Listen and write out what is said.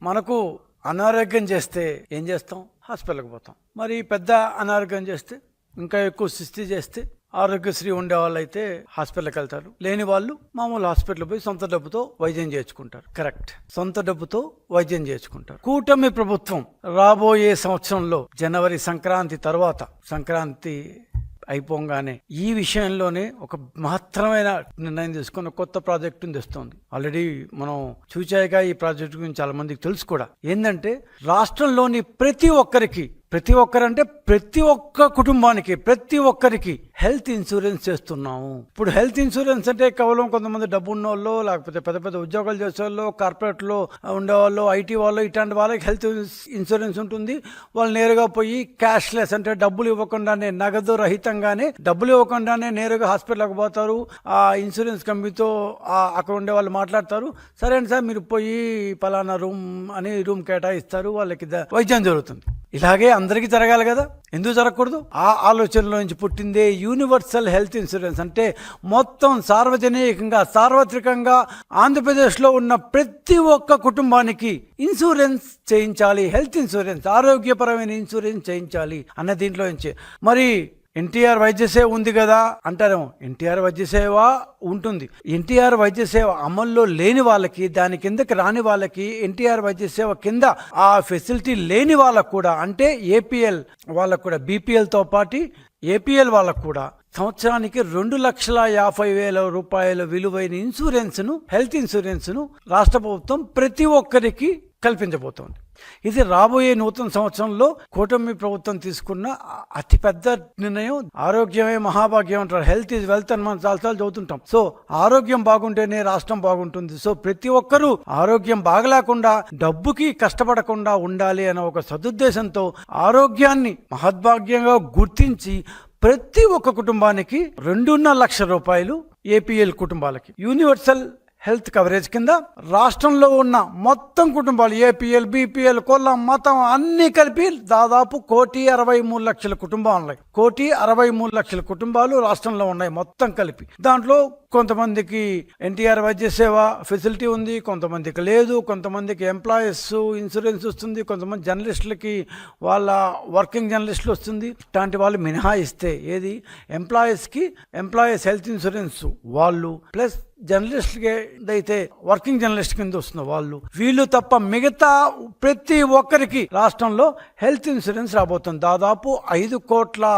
మనకు అనారోగ్యం చేస్తే ఏం చేస్తాం? హాస్పిటల్కి పోతాం. మరి పెద్ద అనారోగ్యం చేస్తే, ఇంకా ఎక్కువ సుస్థి చేస్తే, ఆరోగ్యశ్రీ ఉండే వాళ్ళు అయితే హాస్పిటల్కి వెళ్తారు. లేని వాళ్ళు మామూలు హాస్పిటల్ పోయి సొంత డబ్బుతో వైద్యం చేయించుకుంటారు. కరెక్ట్, సొంత డబ్బుతో వైద్యం చేయించుకుంటారు. కూటమి ప్రభుత్వం రాబోయే సంవత్సరంలో జనవరి సంక్రాంతి తర్వాత, సంక్రాంతి అయిపోగానే ఈ విషయంలోనే ఒక మహత్తరమైన నిర్ణయం తీసుకుని కొత్త ప్రాజెక్టును తెస్తోంది. ఆల్రెడీ మనం చూచాయిగా ఈ ప్రాజెక్టు గురించి చాలా మందికి తెలుసు కూడా. ఏంటంటే రాష్ట్రంలోని ప్రతి ఒక్కరంటే ప్రతి ఒక్క కుటుంబానికి, ప్రతి ఒక్కరికి హెల్త్ ఇన్సూరెన్స్ చేస్తున్నాము. ఇప్పుడు హెల్త్ ఇన్సూరెన్స్ అంటే కేవలం కొంతమంది డబ్బు ఉన్న వాళ్ళు, లేకపోతే పెద్ద పెద్ద ఉద్యోగాలు చేసే వాళ్ళు, కార్పొరేట్లో ఉండేవాళ్ళు, ఐటీ వాళ్ళు, ఇట్లాంటి వాళ్ళకి హెల్త్ ఇన్సూరెన్స్ ఉంటుంది. వాళ్ళు నేరుగా పోయి క్యాష్లెస్ అంటే డబ్బులు ఇవ్వకుండానే, నగదు రహితంగానే, డబ్బులు ఇవ్వకుండానే నేరుగా హాస్పిటల్కి పోతారు. ఆ ఇన్సూరెన్స్ కంపెనీతో అక్కడ ఉండే వాళ్ళు మాట్లాడతారు. సరే అండి సార్, మీరు పోయి పలానా రూమ్ అని రూమ్ కేటాయిస్తారు, వాళ్ళకి వైద్యం జరుగుతుంది. ఇలాగే అందరికీ జరగాలి కదా, ఎందుకు జరగకూడదు? ఆ ఆలోచనలో నుంచి పుట్టిందే యూనివర్సల్ హెల్త్ ఇన్సూరెన్స్. అంటే మొత్తం సార్వత్రికంగా ఆంధ్రప్రదేశ్లో ఉన్న ప్రతి ఒక్క కుటుంబానికి ఇన్సూరెన్స్ చేయించాలి, హెల్త్ ఇన్సూరెన్స్, ఆరోగ్యపరమైన ఇన్సూరెన్స్ చేయించాలి అన్న దీంట్లో నుంచి. మరి ఎన్టీఆర్ వైద్య సేవ ఉంది కదా అంటారేమో. ఎన్టీఆర్ వైద్య సేవ ఉంటుంది. ఎన్టీఆర్ వైద్య సేవ అమల్లో లేని వాళ్ళకి, దాని కిందకి రాని వాళ్ళకి, ఎన్టీఆర్ వైద్య సేవ కింద ఆ ఫెసిలిటీ లేని వాళ్ళకు కూడా, అంటే ఏపీఎల్ వాళ్ళకు కూడా, బీపీఎల్తో పాటు ఏపీఎల్ వాళ్ళకు కూడా సంవత్సరానికి 2,50,000 రూపాయల విలువైన ఇన్సూరెన్స్ను, హెల్త్ ఇన్సూరెన్స్ను రాష్ట్ర ప్రభుత్వం ప్రతి ఒక్కరికి కల్పించబోతోంది. ఇది రాబోయే నూతన సంవత్సరంలో కూటమి ప్రభుత్వం తీసుకున్న అతిపెద్ద నిర్ణయం. ఆరోగ్యమే మహాభాగ్యం అంటారు. హెల్త్ ఈజ్ వెల్త్ అని మనం చాలాసార్లు చదువుతుంటాం. సో ఆరోగ్యం బాగుంటేనే రాష్ట్రం బాగుంటుంది. సో ప్రతి ఒక్కరూ ఆరోగ్యం బాగలేకుండా, డబ్బుకి కష్టపడకుండా ఉండాలి అనే ఒక సదుద్దేశంతో ఆరోగ్యాన్ని మహద్భాగ్యంగా గుర్తించి ప్రతి ఒక్క కుటుంబానికి 2.5 లక్షల రూపాయలు ఏపీఎల్ కుటుంబాలకి యూనివర్సల్ హెల్త్ కవరేజ్ కింద రాష్ట్రంలో ఉన్న మొత్తం కుటుంబాలు, ఏపీఎల్, బీపీఎల్, కులం, మతం అన్ని కలిపి దాదాపు 1,63,00,000 కుటుంబాలు ఉన్నాయి. 1,63,00,000 కుటుంబాలు రాష్ట్రంలో ఉన్నాయి మొత్తం కలిపి. దాంట్లో కొంతమందికి ఎన్టీఆర్ వైద్య సేవ ఫెసిలిటీ ఉంది, కొంతమందికి లేదు, కొంతమందికి ఎంప్లాయీస్ ఇన్సూరెన్స్ వస్తుంది, కొంతమంది జర్నలిస్టులకి వాళ్ళ వర్కింగ్ జర్నలిస్టులు వస్తుంది. ఇట్లాంటి వాళ్ళు మినహాయిస్తే ఏది ఎంప్లాయీస్ హెల్త్ ఇన్సూరెన్స్ వాళ్ళు, ప్లస్ జర్నలిస్ట్కి అయితే వర్కింగ్ జర్నలిస్ట్ కింద వస్తున్న వాళ్ళు, వీళ్ళు తప్ప మిగతా ప్రతి ఒక్కరికి రాష్ట్రంలో హెల్త్ ఇన్సూరెన్స్ రాబోతుంది. దాదాపు 5 కోట్ల